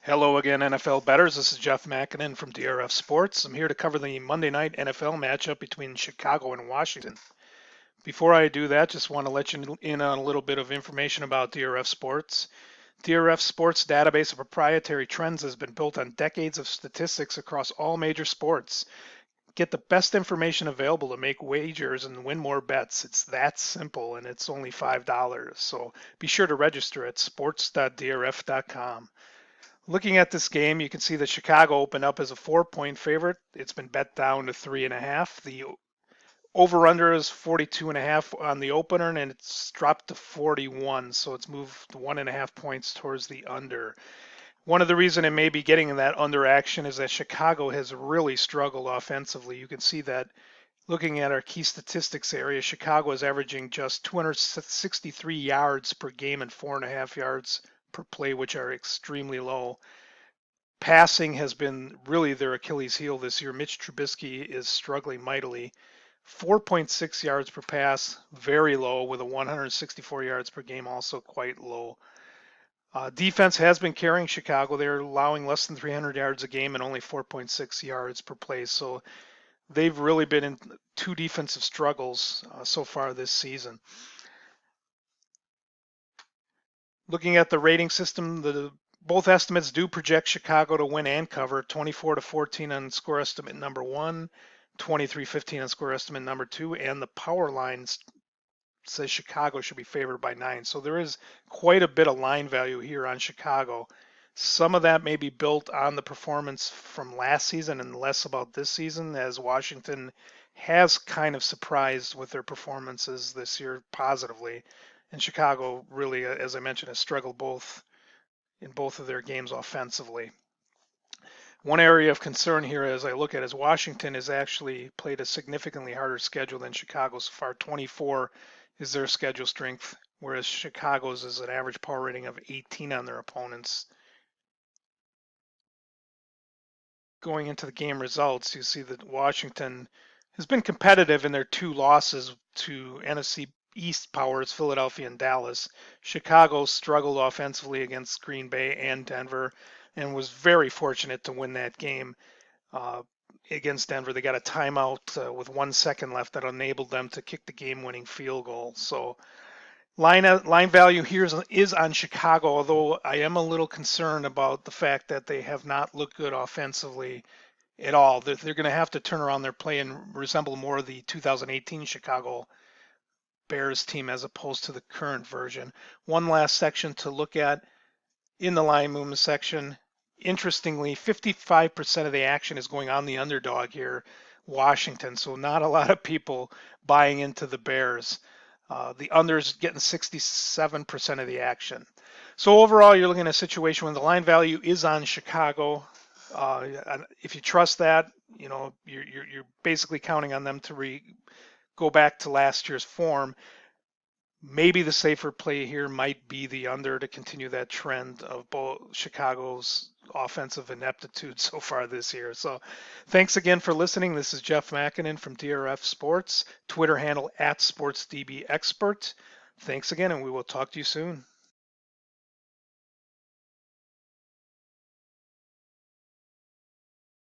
Hello again, NFL bettors. This is Jeff Makinen from DRF Sports. I'm here to cover the Monday night NFL matchup between Chicago and Washington. Before I do that, just want to let you in on a little bit of information about DRF Sports. DRF Sports database of proprietary trends has been built on decades of statistics across all major sports. Get the best information available to make wagers and win more bets. It's that simple, and it's only $5. So be sure to register at sports.drf.com. Looking at this game, you can see that Chicago opened up as a 4-point favorite. It's been bet down to 3.5. The over/under is 42.5 on the opener, and it's dropped to 41, so it's moved 1.5 points towards the under. One of the reasons it may be getting in that under action is that Chicago has really struggled offensively. You can see that looking at our key statistics area, Chicago is averaging just 263 yards per game and 4.5 yards per play, which are extremely low. Passing has been really their Achilles heel this year. Mitch Trubisky is struggling mightily. 4.6 yards per pass, very low, with a 164 yards per game, also quite low. Defense has been carrying Chicago. They're allowing less than 300 yards a game and only 4.6 yards per play. So they've really been in two defensive struggles so far this season. Looking at the rating system, both estimates do project Chicago to win and cover, 24-14 on score estimate number 1, 23-15 on score estimate number 2, and the power line says Chicago should be favored by 9. So there is quite a bit of line value here on Chicago. Some of that may be built on the performance from last season and less about this season, as Washington has kind of surprised with their performances this year positively. And Chicago really, as I mentioned, has struggled in both of their games offensively. One area of concern here as I look at is Washington has actually played a significantly harder schedule than Chicago so far. 24 is their schedule strength, whereas Chicago's is an average power rating of 18 on their opponents. Going into the game results, you see that Washington has been competitive in their two losses to NFC East powers, Philadelphia and Dallas. Chicago struggled offensively against Green Bay and Denver and was very fortunate to win that game against Denver. They got a timeout with 1 second left that enabled them to kick the game-winning field goal. So line value here is on Chicago, although I am a little concerned about the fact that they have not looked good offensively at all. They're going to have to turn around their play and resemble more of the 2018 Chicago Bears team as opposed to the current version. One last section to look at in the line movement section. Interestingly, 55% of the action is going on the underdog here, Washington. So not a lot of people buying into the Bears. The under's getting 67% of the action. So overall, you're looking at a situation when the line value is on Chicago. If you trust that, you're basically counting on them to go back to last year's form. Maybe the safer play here might be the under to continue that trend of both Chicago's offensive ineptitude so far this year. So thanks again for listening. This is Jeff Makinen from DRF Sports, Twitter handle @SportsDBExpert. Thanks again, and we will talk to you soon.